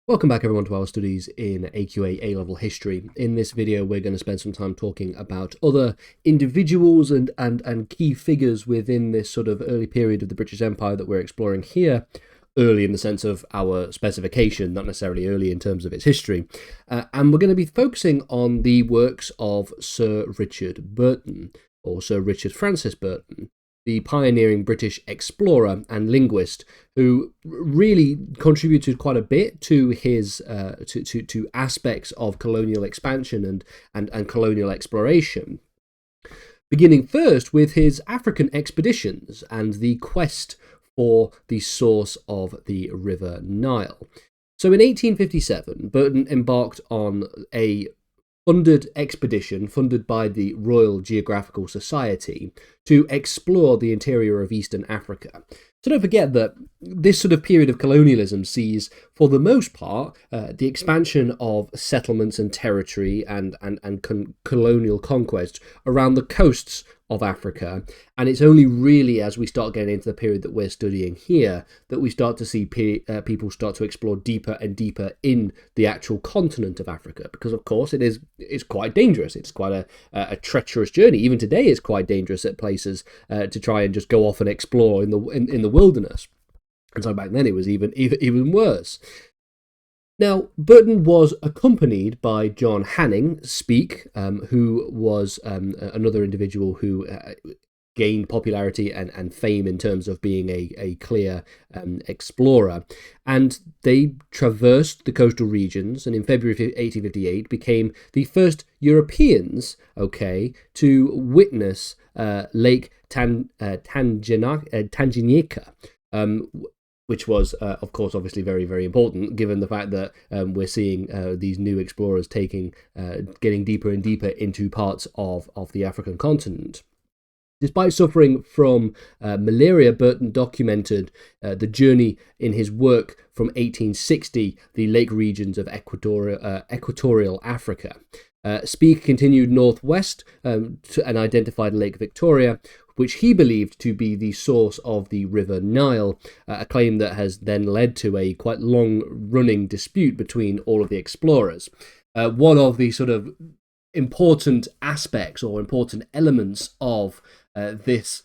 Welcome back everyone to our studies in AQA A-level history. In this video we're going to spend some time talking about other individuals and key figures within this sort of early period of the British Empire that we're exploring here. Early in the sense of our specification, not necessarily early in terms of its history. And we're going to be focusing on the works of Sir Richard Burton, or Sir Richard Francis Burton, the pioneering British explorer and linguist who really contributed quite a bit to his to aspects of colonial expansion and colonial exploration. Beginning first with his African expeditions and the quest for the source of the River Nile. So in 1857, Burton embarked on a funded expedition funded by the Royal Geographical Society to explore the interior of Eastern Africa. So don't forget that this sort of period of colonialism sees, for the most part, the expansion of settlements and territory and colonial conquest around the coasts of Africa. And it's only really as we start getting into the period that we're studying here that we start to see people start to explore deeper and deeper in the actual continent of Africa. Because, of course, it's quite dangerous. It's quite a treacherous journey. Even today it's quite dangerous at places to try and just go off and explore in the wilderness. And so back then it was even worse. Now, Burton was accompanied by John Hanning, who was another individual who gained popularity and fame in terms of being a clear explorer. And they traversed the coastal regions and in February 1858 became the first Europeans, to witness Lake Tanganyika, which was, of course, obviously very, very important, given the fact that we're seeing these new explorers getting deeper and deeper into parts of the African continent. Despite suffering from malaria, Burton documented the journey in his work from 1860, the lake regions of equatorial Africa. Speke continued northwest and identified Lake Victoria, which he believed to be the source of the River Nile, a claim that has then led to a quite long-running dispute between all of the explorers. One of the sort of important aspects or important elements of this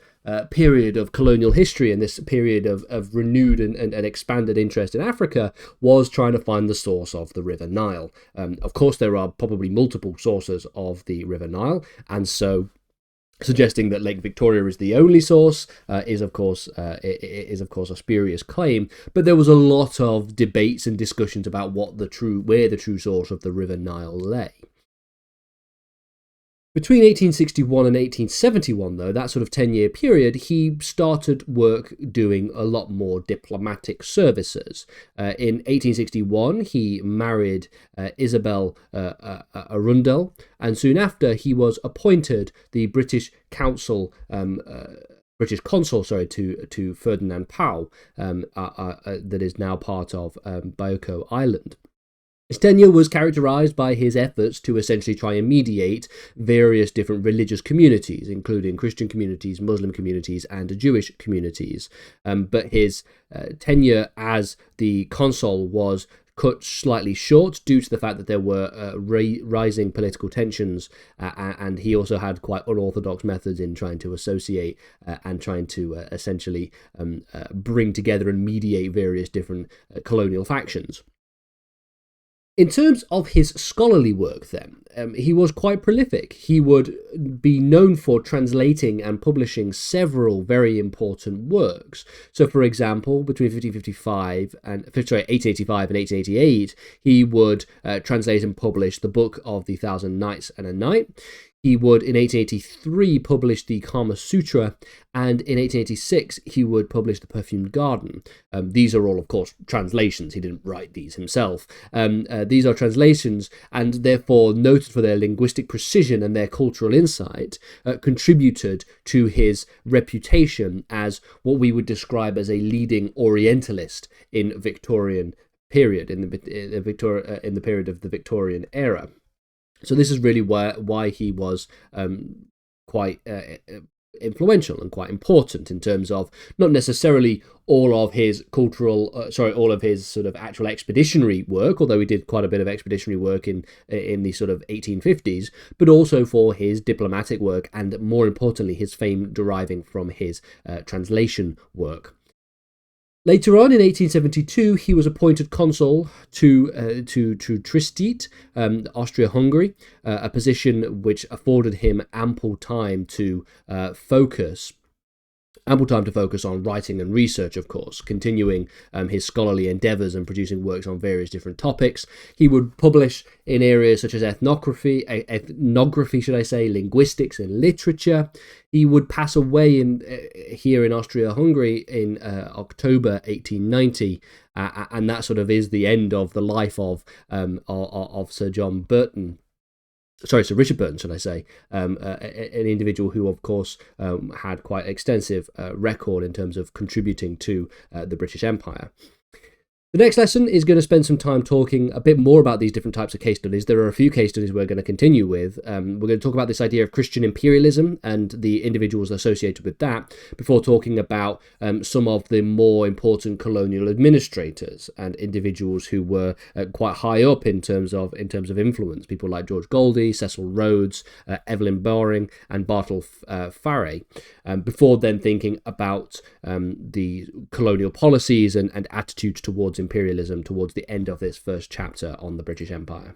period of colonial history and this period of renewed and expanded interest in Africa was trying to find the source of the River Nile. Of course, there are probably multiple sources of the River Nile, and so suggesting that Lake Victoria is the only source is of course a spurious claim. But there was a lot of debates and discussions about where the true source of the River Nile lay. Between 1861 and 1871, though, that sort of 10-year period, he started work doing a lot more diplomatic services. In 1861, he married Isabel Arundel, and soon after he was appointed the British consul to Ferdinand Powell, that is now part of Bioko Island. His tenure was characterized by his efforts to essentially try and mediate various different religious communities, including Christian communities, Muslim communities, and Jewish communities. But his tenure as the consul was cut slightly short due to the fact that there were rising political tensions, and he also had quite unorthodox methods in trying to associate and trying to essentially bring together and mediate various different colonial factions. In terms of his scholarly work, then, he was quite prolific. He would be known for translating and publishing several very important works. So, for example, between 1885 and 1888, he would translate and publish the Book of the Thousand Nights and a Night. He would, in 1883, publish the Kama Sutra, and in 1886, he would publish The Perfumed Garden. These are all, of course, translations. He didn't write these himself. These are translations, and therefore noted for their linguistic precision and their cultural insight, contributed to his reputation as what we would describe as a leading Orientalist in Victorian period, in the period of the Victorian era. So this is really why he was quite influential and quite important in terms of not necessarily all of his all of his sort of actual expeditionary work, although he did quite a bit of expeditionary work in the sort of 1850s, but also for his diplomatic work and, more importantly, his fame deriving from his translation work. Later on, in 1872, he was appointed consul to Trieste, Austria-Hungary, a position which afforded him ample time to focus on writing and research, of course, continuing his scholarly endeavours and producing works on various different topics. He would publish in areas such as ethnography, linguistics and literature. He would pass away here in Austria-Hungary in October 1890, and that sort of is the end of the life of Sir Richard Burton, should I say, an individual who, of course, had quite extensive record in terms of contributing to the British Empire. The next lesson is going to spend some time talking a bit more about these different types of case studies. There are a few case studies we're going to continue with. We're going to talk about this idea of Christian imperialism and the individuals associated with that, before talking about some of the more important colonial administrators and individuals who were quite high up in terms of influence. People like George Goldie, Cecil Rhodes, Evelyn Baring, and Bartle Farey. Before then thinking about the colonial policies and attitudes towards imperialism towards the end of this first chapter on the British Empire.